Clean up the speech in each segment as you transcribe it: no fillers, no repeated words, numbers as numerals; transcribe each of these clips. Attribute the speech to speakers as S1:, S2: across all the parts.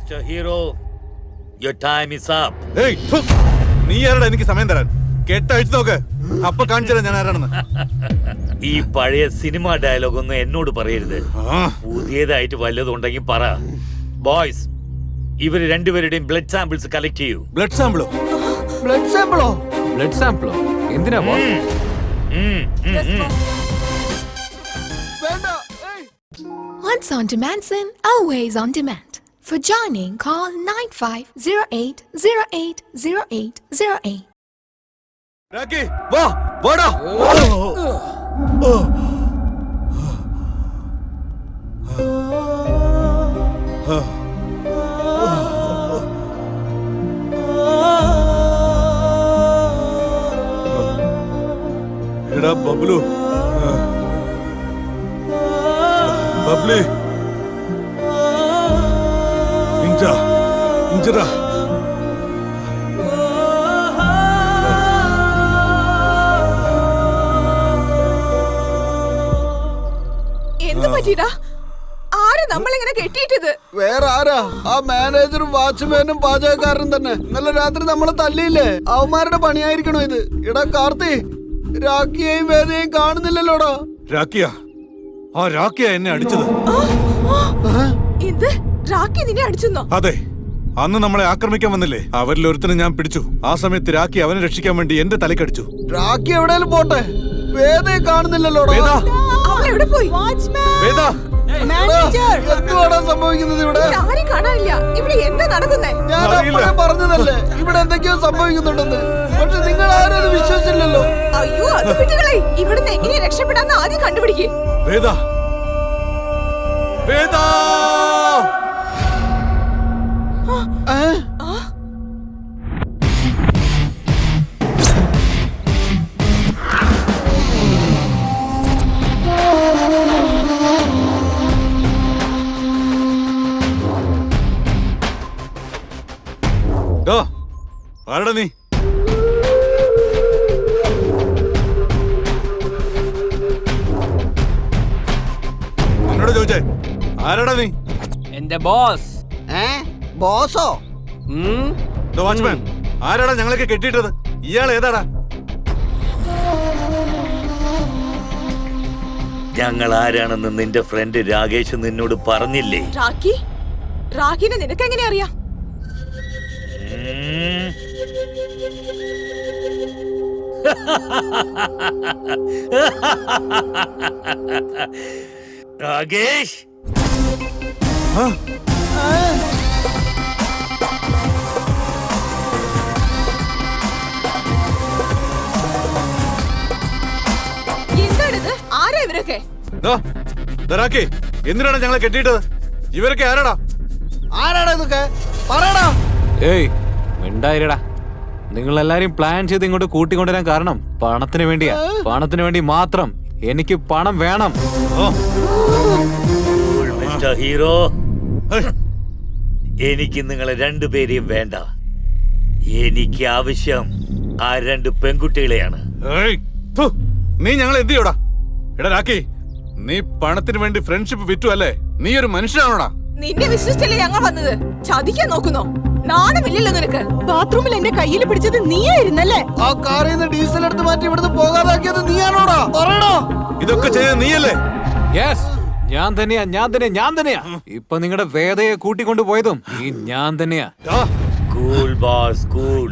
S1: Mr. Hero, your time is up.
S2: Hey, നീ ആരാടാ എനിക്ക് സമയം തരാൻ? കേട്ടഴിച്ചു നോക്ക്, അപ്പൊ കാണിച്ചു തരാം ഞാൻ ആരാണെന്ന്.
S1: ഈ പഴയ സിനിമ ഡയലോഗ് ഒന്നും എന്നോട് പറയരുത്. പുതിയതായിട്ട് വല്ലതുണ്ടെങ്കിൽ പറ. ബോയ്സ്, ഇവര് രണ്ടുപേരുടെയും ബ്ലഡ് സാമ്പിൾസ് കളക്ട് ചെയ്യൂ.
S2: ബ്ലഡ് സാമ്പിളോ?
S3: ബ്ലഡ് സാമ്പിളോ?
S4: ബ്ലഡ് സാമ്പിളോ? എന്തിനാ ബോസ്?
S3: വേണ്ട.
S5: Once on demand, sin, always on demand. For joining, call 9508080808.
S2: Rakhi, വാ, വാടാ. എടാ ബബ്ലു, ബബ്ലി, ഇഞ്ചടാ.
S6: എന്ത് പറ്റിടാ? ആര് നമ്മളിങ്ങനെ കെട്ടിയിട്ടത്?
S3: വേറെ ആരാ? ആ മാനേജറും വാച്ച്മാനും പാചകക്കാരനും തന്നെ. ഇന്നലെ രാത്രി നമ്മളെ തല്ലിയില്ലേ? അവന്മാരുടെ പണിയായിരിക്കണോ ഇത്? എടാ കാർത്തി, രാഖിയെയും വേദയെയും കാണുന്നില്ലല്ലോടാ.
S2: രാഖിയാ? ആ രാഖിയാ എന്നെ അടിച്ചത്.
S6: എന്ത്? രാഖി നിന്നെ അടിച്ചെന്നോ?
S2: അതെ, അന്ന് നമ്മളെ ആക്രമിക്കാൻ വന്നില്ലേ, അവരിൽ ഒരുത്തനെ ഞാൻ പിടിച്ചു. ആ സമയത്ത് രാഖി അവനെ രക്ഷിക്കാൻ വേണ്ടി എന്റെ തലക്കടിച്ചു.
S3: രാഖി എവിടെയും പോട്ടെ, വേദയെ കാണുന്നില്ലല്ലോടാ.
S6: അവളെവിടെ പോയി?
S3: എന്തുവാടാ സംഭവിക്കുന്നത് ഇവിടെ?
S6: ആരും കാണാനില്ല. ഇവിടെ എന്താ നടക്കുന്നേ?
S3: ഞാൻ അപ്പോഴേ പറഞ്ഞതല്ലേ ഇവിടെ എന്തൊക്കെയോ സംഭവിക്കുന്നുണ്ടെന്ന്. പക്ഷെ നിങ്ങൾ ആരും അത് വിശ്വസിച്ചില്ലല്ലോ.
S6: അയ്യോ, അത് വിട്ടുകളെ. ഇവിടുന്ന് എങ്ങനെ രക്ഷപ്പെടാന്ന് ആദ്യം കണ്ടുപിടിക്കേ.
S2: വേദ, വേദ. ആരടാ നീ? എന്നോട് ചോദിച്ചേ, ആരടാ നീ?
S4: എന്റെ ബോസ്.
S3: ബോസോ?
S2: വാച്ച്മാൻ, ആരാടാ ഞങ്ങളൊക്കെ കെട്ടിയിട്ടത്? ഇയാൾ ഏതാടാ?
S1: ഞങ്ങൾ ആരാണെന്ന് നിന്റെ ഫ്രണ്ട് രാകേഷ് നിന്നോട് പറഞ്ഞില്ലേ?
S6: രാഖി? രാഖിനെ നിനക്ക് എങ്ങനെ അറിയാം?
S1: രാകേഷ്,
S6: എന്താണിത്? ആരാ ഇവരൊക്കെ?
S2: രാഖി, എന്തിനാണ് ഞങ്ങളെ കെട്ടിയിട്ടത്? ഇവരൊക്കെ ആരാടാ?
S3: ആരാടാ ഇതൊക്കെ? പറയടാ.
S4: ഏയ് മിണ്ടായിരടാ. നിങ്ങൾ എല്ലാരും പ്ലാൻ ചെയ്ത് ഇങ്ങോട്ട് കൂട്ടിക്കൊണ്ടുവരാൻ കാരണം പണത്തിന് വേണ്ടിയാ. പണത്തിന് വേണ്ടി മാത്രം. എനിക്ക് പണം വേണം.
S1: മിസ്റ്റർ ഹീറോ, എനിക്ക് നിങ്ങളെ രണ്ടുപേരെയും വേണ്ട. എനിക്ക് ആവശ്യം ആ രണ്ട് പെൺകുട്ടികളെയാണ്.
S2: നീ ഞങ്ങൾ എന്ത് ചെയ്യോടാ? എടാ രാഖി, നീ പണത്തിന് വേണ്ടി ഫ്രണ്ട്ഷിപ്പ് വിറ്റു അല്ലേ? നീ ഒരു മനുഷ്യനാണോടാ?
S6: നിന്നെ വിശ്വസിച്ചല്ലേ ഞങ്ങൾ വന്നത്? ചതിക്കാൻ നോക്കുന്നോ? നാണമില്ലല്ലോ നിനക്ക്? ബാത്റൂമിൽ എന്റെ കയ്യിൽ പിടിച്ചത് നീയായിരുന്നല്ലേ?
S3: ആ കാറിൽ നിന്ന് ഡീസൽ എടുത്ത് മാറ്റി ഇവിടുന്ന് പോകാതാക്കിയത് നീയാണോടാ? പറയണോ?
S2: ഇതൊക്കെ ചെയ്തത് നീയല്ലേ?
S4: യെസ്, ഞാൻ തന്നെയാ. ഇപ്പൊ നിങ്ങളുടെ വേദയെ കൂട്ടിക്കൊണ്ടു പോയതും ഈ ഞാൻ തന്നെയാ.
S1: Cool boss, cool.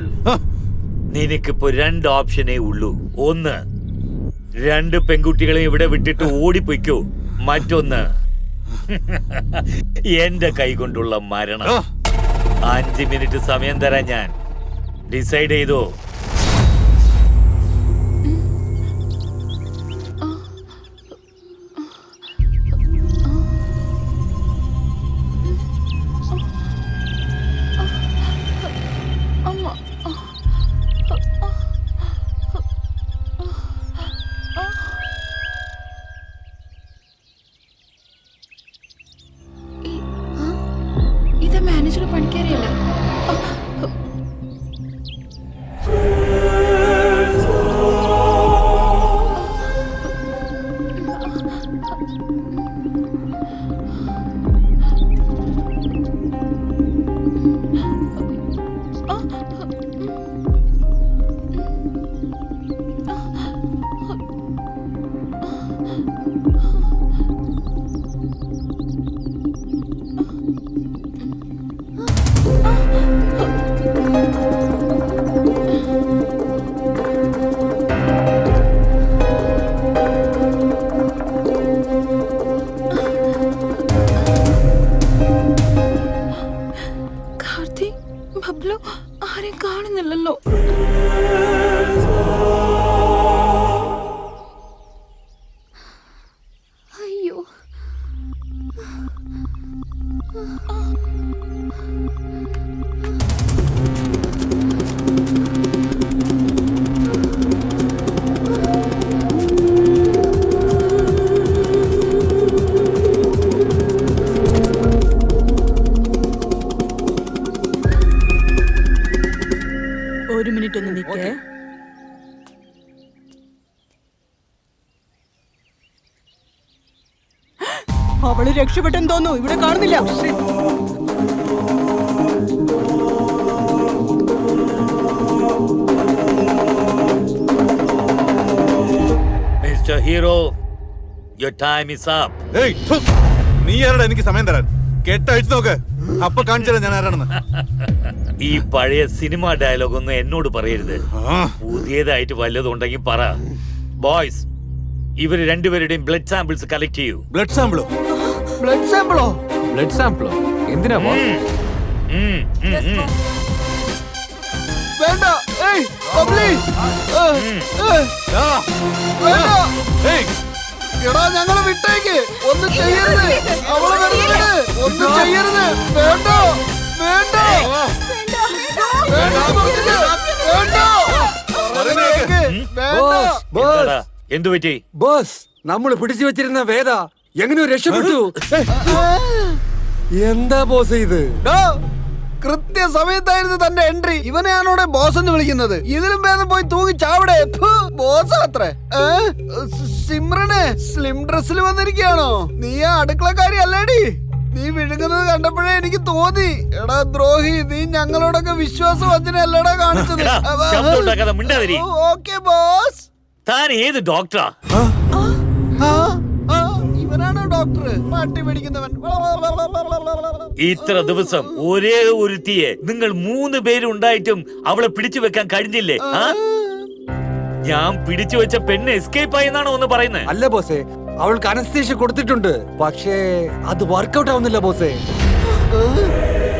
S1: നിനക്കിപ്പോ രണ്ട് ഓപ്ഷനേ ഉള്ളൂ. ഒന്ന്, രണ്ട് പെൺകുട്ടികളെ ഇവിടെ വിട്ടിട്ട് ഓടിപ്പോയിക്കോ. മറ്റൊന്ന്, എന്റെ കൈ കൊണ്ടുള്ള മരണം. 5 മിനിറ്റ് സമയം തരാൻ ഞാൻ. ഡിസൈഡ് ചെയ്തോ?
S5: ഇത് മാനേജർ പണിക്കാരിയല്ല.
S6: നോക്കിയാലോ ആരെയും കാണുന്നില്ലല്ലോ. അയ്യോ, ഒരു മിനിറ്റ് ഒന്ന് നിൽക്കേ. അവള് രക്ഷപ്പെട്ടെന്ന് തോന്നുന്നു, ഇവിടെ കാണുന്നില്ല.
S1: Mister hero, your time is up.
S2: ഏയ്, ഫു. നീ ആരടാ എനിക്ക് സമയം തരാൻ? കെട്ടഴിച്ചു നോക്ക്, അപ്പൊ കാണിച്ചതാ ഞാൻ ആരാണെന്ന്.
S1: ഈ പഴയ സിനിമ ഡയലോഗ് ഒന്നും എന്നോട് പറയരുത്.
S2: ആ,
S1: പുതിയതായിട്ട് വല്ലതും ഉണ്ടെങ്കിൽ പറ. ബോയ്സ്, ഇവര് രണ്ടുപേരുടെയും ബ്ലഡ് സാമ്പിൾസ് കളക്ട് ചെയ്യൂ.
S2: ബ്ലഡ് സാമ്പിളോ?
S3: ബ്ലഡ് സാമ്പിളോ?
S4: ബ്ലഡ് സാമ്പിളോ? എന്തിനാ ബോസ്?
S3: വേണ്ട. ഏയ്, ബബ്ലി.
S2: ആ,
S3: വേണ്ട.
S2: ഏയ്,
S3: എടാ ഞങ്ങളെ വിട്ടേക്ക്. ഒന്നും ചെയ്യരുത്. അവളെ വെറുതെ ഒന്നും ചെയ്യരുത്. വേണ്ട, വേണ്ട, വേണ്ട, പറഞ്ഞില്ലേ? വേണ്ട.
S2: പറയുന്നത് കേക്ക്.
S3: വേണ്ട.
S1: എന്താടാ? എന്തു പറ്റി?
S7: ബോസ്, നമ്മൾ പിടിച്ചു വെച്ചിരുന്ന വേദ എങ്ങനെയോ രക്ഷപ്പെട്ടു. എന്താ ബോസ് ഇത്?
S3: ഡോ, കൃത്യ സമയത്തായിരുന്നു തന്റെ എൻട്രി. ഇവനെയാണോടെ ബോസ് എന്ന് വിളിക്കുന്നത്? ഇതിലും ഭേദം പോയി തൂങ്ങി ചാവിടെ. ബോസ് അത്രേ. സിമ്രനെ സ്ലിം ഡ്രസ്സിൽ വന്നിരിക്കുകയാണോ? നീ ആ അടുക്കളക്കാരി അല്ലേടി? നീ വിഴുങ്ങുന്നത് കണ്ടപ്പോഴേ എനിക്ക് തോന്നി. എടാ ദ്രോഹി, നീ ഞങ്ങളോടൊക്കെ വിശ്വാസം വഞ്ചനയല്ലടാ കാണിച്ചത്.
S1: എടാ, ശബ്ദം ഉണ്ടാക്കാതെ മിണ്ടാതിരി.
S3: Okay boss.
S1: താൻ ഏത് ഡോക്ടറാ?
S3: ഇവനാണോ ഡോക്ടർ? പട്ടി പിടിക്കുന്നവൻ.
S1: ഇത്ര ദിവസം ഒരേ ഒരുത്തിയെ നിങ്ങൾ 3 പേരുണ്ടായിട്ടും അവളെ പിടിച്ചു വെക്കാൻ കഴിഞ്ഞില്ലേ? ആ? ഞാൻ പിടിച്ചു വെച്ച പെണ്ണ് എസ്കേപ്പ് ആയെന്നാണോ ഒന്ന് പറയുന്നത്?
S7: അല്ല ബോസേ, അവൾക്ക് അനസ്തേഷ്യ കൊടുത്തിട്ടുണ്ട്. പക്ഷേ അത് വർക്കൗട്ട് ആവുന്നില്ല ബോസേ.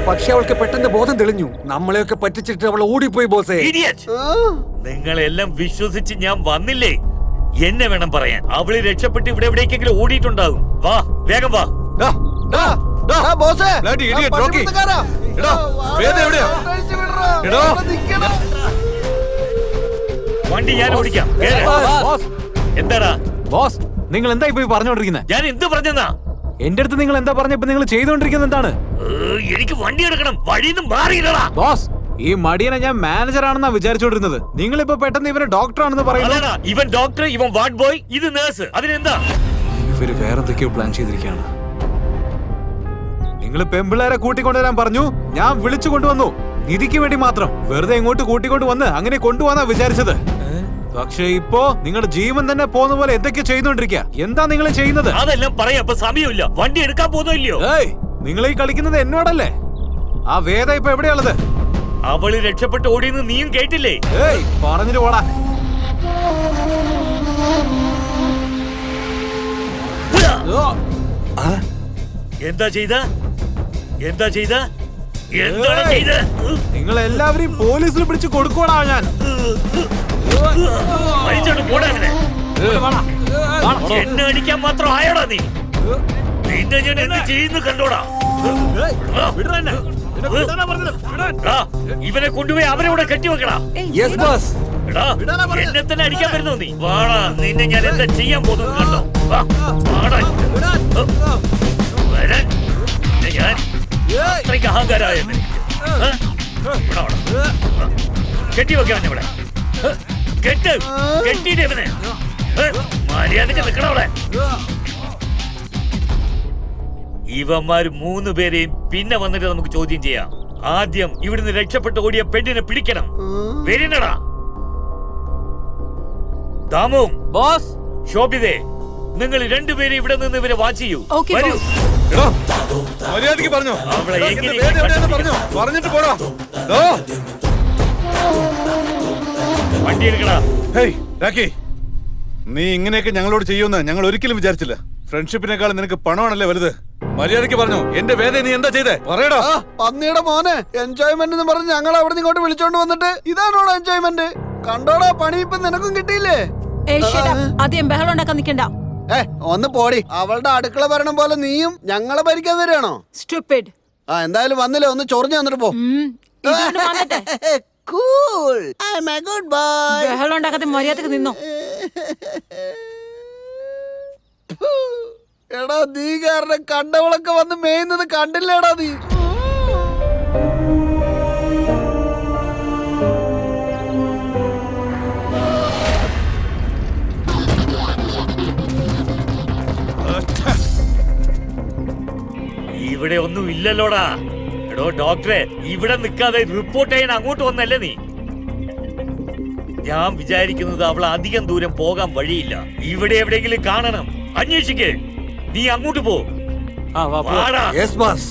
S7: പക്ഷെ അവൾക്ക് പെട്ടെന്ന് ബോധം തെളിഞ്ഞു. നമ്മളെയൊക്കെ പറ്റിച്ചിട്ട് അവൾ ഓടിപ്പോയി ബോസേ.
S1: Idiot! നിങ്ങളെല്ലാം വിശ്വസിച്ച് ഞാൻ വന്നില്ലേ? എന്നെ വേണം പറയാൻ. അവള് രക്ഷപ്പെട്ട് ഇവിടെ എവിടേക്കെങ്കിലും ഓടിയിട്ടുണ്ടാകും. വാ, വേഗം വാ.
S2: ഡാ, ഡാ, ഡാ.
S3: ബോസേ,
S2: Bloody idiot,
S3: ആ
S2: Rocky.
S3: പട്ടിപിടുത്തക്കാരാ.
S2: എടാ, വേദ എവിടെയാ?
S3: അഴിച്ച് വിടറാ.
S2: എടോ.
S3: ഇവിടെ നിക്കണം.
S1: വണ്ടി ഞാൻ ഓടിക്കാം. കേറ്.
S4: ബോസ്,
S1: എന്താടാ?
S4: ബോസ്, നിങ്ങൾ എന്താ ഇപ്പൊ പറഞ്ഞോണ്ടിരിക്കുന്നത്?
S1: ഞാൻ എന്ത് പറഞ്ഞെന്നാ?
S4: എന്റെ അടുത്ത് നിങ്ങൾ എന്താ പറഞ്ഞ? ഇപ്പൊ നിങ്ങൾ ചെയ്തുകൊണ്ടിരിക്കുന്നത് എന്താണ്?
S1: എനിക്ക് വണ്ടി എടുക്കണം. വഴിന്ന് മാറിയില്ലടാ.
S4: ബോസ്, ഈ മടിയനെ ഞാൻ മാനേജർ ആണെന്നാ വിചാരിച്ചോണ്ടിരുന്നത്. നിങ്ങളിപ്പോ പെട്ടെന്ന് ഇവനെ ഡോക്ടർ ആണെന്ന് പറയുന്നത്.
S1: അല്ലടാ, ഇവൻ ഡോക്ടർ, ഇവൻ വാർഡ് ബോയ്, ഇത് നേഴ്സ്. അതിനെന്താ?
S4: ഇവര് വേറെന്തൊക്കെയോ പ്ലാൻ ചെയ്തിരിക്കുകയാണ്. നിങ്ങൾ പെമ്പിള്ളേരെ കൂട്ടിക്കൊണ്ടുവരാൻ പറഞ്ഞു, ഞാൻ വിളിച്ചു കൊണ്ടുവന്നു. നിധിക്ക് വേണ്ടി മാത്രം വെറുതെ ഇങ്ങോട്ട് കൂട്ടിക്കൊണ്ട് വന്ന് അങ്ങനെ കൊണ്ടുപോകാനാ വിചാരിച്ചത്. പക്ഷെ ഇപ്പോ നിങ്ങളുടെ ജീവൻ തന്നെ പോകുന്ന പോലെ എന്തൊക്കെ ചെയ്തോണ്ടിരിക്കുക. എന്താ നിങ്ങൾ ചെയ്യുന്നത്?
S1: അതെല്ലാം പറയാ. ഇപ്പൊ സമയമില്ല. വണ്ടി എടുക്കാൻ പോകുന്നില്ലയോ?
S4: ഏയ്, നിങ്ങൾ ഈ കളിക്കുന്നത് എന്നോടല്ലേ? ആ വേദ ഇപ്പൊ എവിടെയുള്ളത്?
S1: അവള് രക്ഷപ്പെട്ട് ഓടിയെന്ന് നീയും കേട്ടില്ലേ?
S4: ഏയ്, പറഞ്ഞിട്ട് പോടാ.
S1: എന്താ ചെയ്ത? എന്താ ചെയ്ത? എന്താണ് ചെയ്ത?
S4: നിങ്ങൾ എല്ലാവരെയും പോലീസിൽ പിടിച്ച് കൊടുക്കോടാ ഞാൻ.
S1: അടിച്ചോണ്ട് പോടാ അവനെ. എന്നെ അടിക്കാൻ മാത്രം ആയോടാ നീ? നിന്നെ ഞാൻ എന്ത് ചെയ്യുന്നു കണ്ടോടാ. എടാ, ഇവനെ കൊണ്ടുപോയി അവരെ കൂടെ കെട്ടിവെക്കടാ.
S7: Yes boss.
S1: എടാ, എന്നെ തന്നെ അടിക്കാൻ വരുന്നു നീ. വാടാ, നിന്നെ ഞാൻ എന്താ ചെയ്യാൻ പോകുന്നത് കണ്ടോ. വാ, വാടാ. വരാൻ. നിന്നെ ഞാൻ അത്രയ്ക്ക് അഹങ്കാരായ കെട്ടിവെക്കാൻ ഇവിടെ കെട്ട്. കെട്ടിയിട്ട് ഇവനെ മര്യാദക്ക് നിൽക്കണം അവിടെ. ഇവന്മാർ 3 പേരെയും പിന്നെ വന്നിട്ട് നമുക്ക് ചോദ്യം ചെയ്യാം. ആദ്യം ഇവിടുന്ന് രക്ഷപ്പെട്ട് ഓടിയ പെണ്ണിനെ പിടിക്കണം. വരുന്നടാ. ദാമു,
S4: ബോസ്,
S1: ശോഭിതേ, നിങ്ങൾ 2 പേരും ഇവിടെ നിന്ന് ഇവരെ വാച്ച് ചെയ്യൂ.
S6: Okay,
S1: വരൂ.
S2: എടോ, മര്യാദയ്ക്ക് പറഞ്ഞോ.
S1: അവളെ
S2: വേദ
S1: എങ്ങനെ
S2: എവിടെയാന്ന് പറഞ്ഞോ. പറഞ്ഞിട്ട് പോടാ. ദോ.
S1: വണ്ടി എടുക്കടാ.
S2: ഹേയ്, രാക്കി, നീ ഇങ്ങനെയൊക്കെ ഞങ്ങളോട് ചെയ്യുമെന്ന് ഞങ്ങൾ ഒരിക്കലും വിചാരിച്ചില്ല. ഫ്രണ്ട്ഷിപ്പിനേക്കാൾ നിനക്ക് പണമാണല്ലേ വലുത്. മര്യാദയ്ക്ക് പറഞ്ഞു, എന്റെ വേദന നീ എന്താ ചെയ്തേ? പറയടാ.
S3: ആ, പന്നിയുടെ മോനെ എൻജോയ്മെന്റ് എന്ന് പറഞ്ഞ് ഞങ്ങൾ അവിടെ നിന്ന് ഇങ്ങോട്ട് വിളിച്ചോണ്ട് വന്നിട്ട് ഇതാണോടാ എൻജോയ്മെന്റ്? കണ്ടോടാ, പണി ഇപ്പൊ നിനക്കും കിട്ടിയില്ലേ?
S6: ആദ്യം ബഹളം ഉണ്ടാക്കാൻ നിൽക്കണ്ട.
S3: ഒന്ന് പോടി. അവളുടെ അടുക്കള ഭരണം പോലെ നീയും ഞങ്ങളെ ഭരിക്കാൻ വരികയാണോ?
S6: സ്റ്റുപ്പിഡ്.
S3: ആ, എന്തായാലും വന്നില്ലേ, ഒന്ന് ചൊറിഞ്ഞു വന്നിട്ട് പോ. Cool. I'm a good boy.
S6: ബഹളം ഉണ്ടാക്കാതെ മര്യാദക്ക് നിന്നോ.
S3: എടാ, നീ കാരണം കണ്ടവളൊക്കെ വന്ന് മേയുന്നത് കണ്ടില്ലേടാ നീ?
S1: ഇവിടെ ഒന്നും ഇല്ലല്ലോടാ. എടോ ഡോക്ടറെ, ഇവിടെ നിൽക്കാതെ റിപ്പോർട്ട് ചെയ്യാൻ അങ്ങോട്ട് വന്നല്ലേ നീ? ഞാൻ വിചാരിക്കുന്നത് അവൾ അധികം ദൂരം പോകാൻ വഴിയില്ല. ഇവിടെ എവിടെയെങ്കിലും കാണണം, അന്വേഷിക്കേ. നീ അങ്ങോട്ട് പോ. വാടാ.
S7: Yes boss.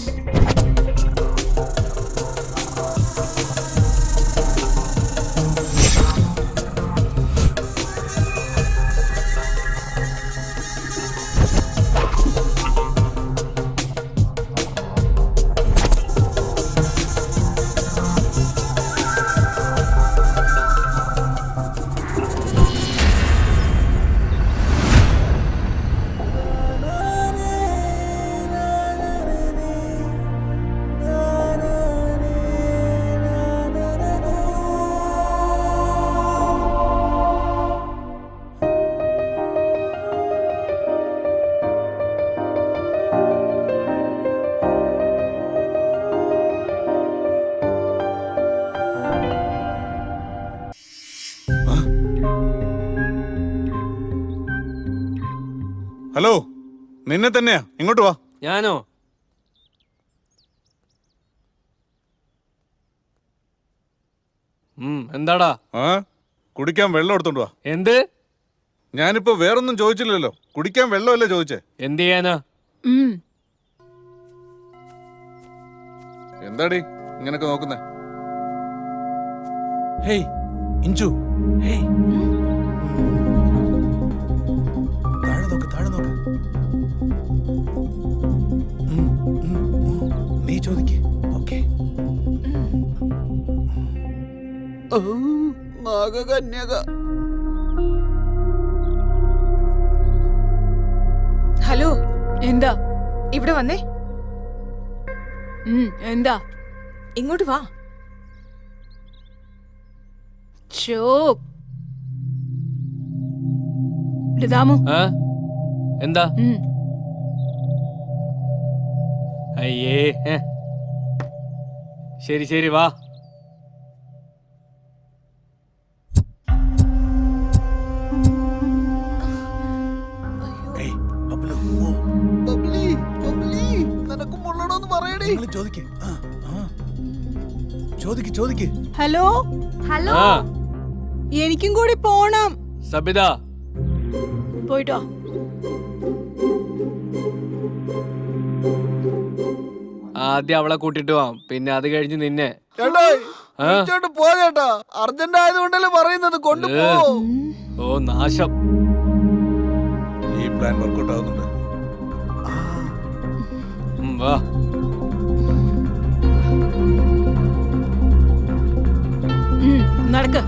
S2: ഹലോ, നിന്നെ തന്നെയാ. ഇങ്ങോട്ട് വാ.
S8: ഞാനോ? എന്താടാ?
S2: ആ, കുടിക്കാൻ വെള്ളം എടുത്തോണ്ട് വാ.
S8: എന്ത്?
S2: ഞാനിപ്പോ വേറൊന്നും ചോദിച്ചില്ലല്ലോ. കുടിക്കാൻ വെള്ളമല്ലേ ചോദിച്ചേ?
S8: എന്ത് ചെയ്യാനാ?
S2: എന്താടി ഇങ്ങനൊക്കെ നോക്കുന്നേ?
S4: ഹേയ് ഇഞ്ചു, ഹേയ് താഴെ നോക്ക്, താഴെ നോക്ക്. നീ ചോദിക്ക്. ഓക്കേ.
S3: നാഗകന്യക.
S6: ഹലോ, എന്താ?
S9: ഇവിടെ വന്നേ.
S6: എന്താ?
S9: ഇങ്ങോട്ട് വാ.
S6: ദാമു,
S8: എന്താ? അയ്യേ, ശരി ശരി, വാ.
S3: ബബ്ലി, ബബ്ലി, നിനക്കും ഉള്ളടോന്ന് പറയടി.
S4: ചോദിക്ക്.
S6: ഹലോ.
S9: ഹലോ.
S6: എനിക്കും കൂടി പോണം.
S8: സബിത,
S6: പോയിട്ടോ.
S8: ആദ്യം അവളെ കൂട്ടിട്ട് പോവാം, പിന്നെ അത് കഴിഞ്ഞ് നിന്നെ.
S3: ചേട്ടാ, വിളിച്ചോണ്ട് പോ ചേട്ടാ. അർജന്റ് ആയതുകൊണ്ടല്ലേ പറയുന്നത്, കൊണ്ടുപോ.
S8: ഓ നാശം.
S2: ഈ പ്ലാൻ വർക്കൗട്ട് ആവുന്നുണ്ട്.
S8: വാ.
S6: നടക്ക്.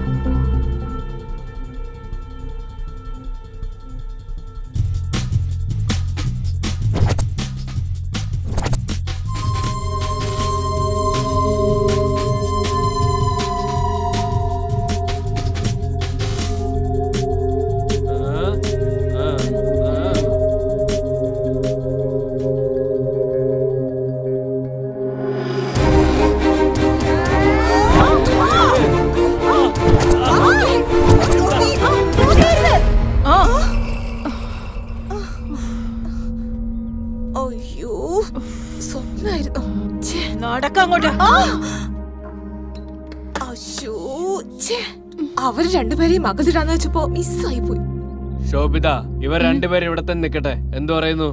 S9: അയ്യോ, സ്വപ്നായിരുന്നു.
S6: നടക്കങ്ങോട്ട്.
S9: അശ്ശോ, അവര് രണ്ടുപേരെയും അകത്തിടാന്ന് വെച്ചപ്പോ മിസ്സായി പോയി.
S8: ശോഭിത, ഇവർ രണ്ടുപേരും ഇവിടെ തന്നെ നിക്കട്ടെ. എന്തു പറയുന്നു?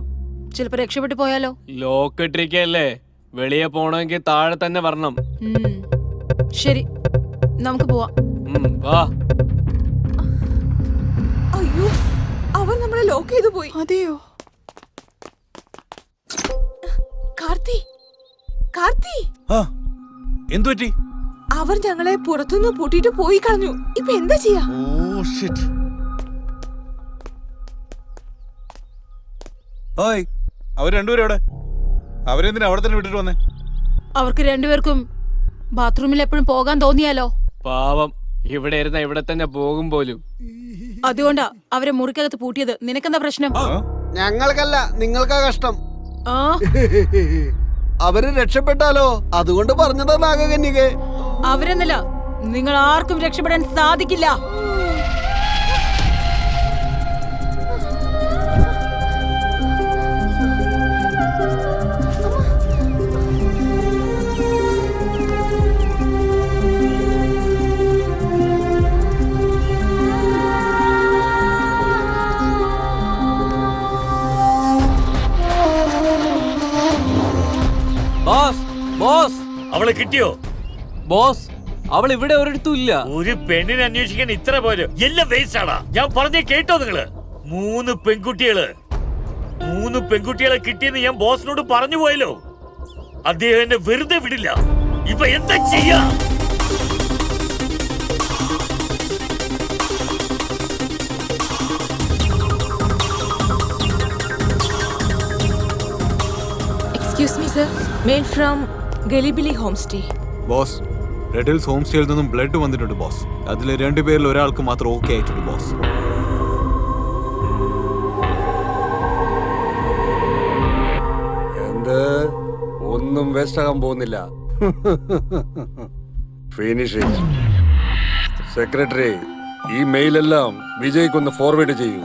S6: ചിലപ്പോ രക്ഷപ്പെട്ടു പോയാലോ?
S8: ലോക്ക് ഇട്ടിരിക്കല്ലേ, വെളിയെ പോണമെങ്കിൽ താഴെ തന്നെ വരണം.
S6: ശരി, നമുക്ക് പോവാം.
S8: വാ.
S9: അയ്യോ, അവർ നമ്മളെ ലോക്ക് ചെയ്തു പോയി.
S6: അതെയോ?
S9: കാർത്തി കാർത്തി
S2: എന്തു പറ്റി?
S9: അവർ ഞങ്ങളെ പുറത്തുനിന്ന് പൂട്ടിയിട്ട് പോയി കളഞ്ഞു. ഇപ്പൊ എന്താ ചെയ്യാ?
S2: Oh shit. ഓയ്, അവർ രണ്ടുപേരും എവിടെ? അവരെന്തിനാ അവിടെ തന്നെ വിട്ടിട്ട് വന്നേ?
S6: അവർക്ക് രണ്ടുപേർക്കും ബാത്റൂമിൽ എപ്പോഴും പോകാൻ തോന്നിയാലോ.
S8: പാവം, ഇവിടെ ഇരുന്ന ഇവിടെ തന്നെ പോകും പോലും.
S6: അതുകൊണ്ടാ അവരെ മുറിക്കകത്ത് പൂട്ടിയത്. നിനക്കെന്താ പ്രശ്നം?
S3: ഞങ്ങൾക്കല്ല, നിങ്ങൾക്കാ കഷ്ടം.
S6: ആ
S3: അവര് രക്ഷപ്പെട്ടാലോ, അതുകൊണ്ട് പറഞ്ഞതാ നാഗകന്യകെ.
S6: അവരെന്നല്ല, നിങ്ങൾ ആർക്കും രക്ഷപ്പെടാൻ സാധിക്കില്ല.
S8: ബോസ്, ബോസ്,
S1: അവളെ കിട്ടിയോ?
S8: ബോസ്, അവൾ ഇവിടെ ഒരിടത്തും ഇല്ല.
S1: ഒരു പെണ്ണിനെ അന്വേഷിക്കാൻ ഇത്ര പോലും എല്ലാം വേസ്റ്റ് ആടാ. ഞാൻ പറഞ്ഞേ കേട്ടോ നിങ്ങള്? 3 പെൺകുട്ടികളെ കിട്ടിയെന്ന് ഞാൻ ബോസിനോട് പറഞ്ഞു പോയല്ലോ. അദ്ദേഹം എന്നെ വെറുതെ വിടില്ല. ഇപ്പൊ എന്താ ചെയ്യാ?
S9: Excuse me, sir. Mail from Galibili Homestay.
S4: Boss, red hills home സ്റ്റേയിൽ നിന്നും ബ്ലഡ് വന്നിട്ടുണ്ട് ബോസ്. അതിൽ 2 പേരിൽ ഒരാൾക്ക് മാത്രം ഓക്കെ ആയിട്ടുണ്ട് ബോസ്.
S7: എന്ത് ഒന്നും വേസ്റ്റ് ആകാൻ പോകുന്നില്ല. ഫിനിഷ്. സെക്രട്ടറി, ഈ മെയിലെല്ലാം വിജയ്ക്കൊന്ന് ഫോർവേഡ് ചെയ്യൂ.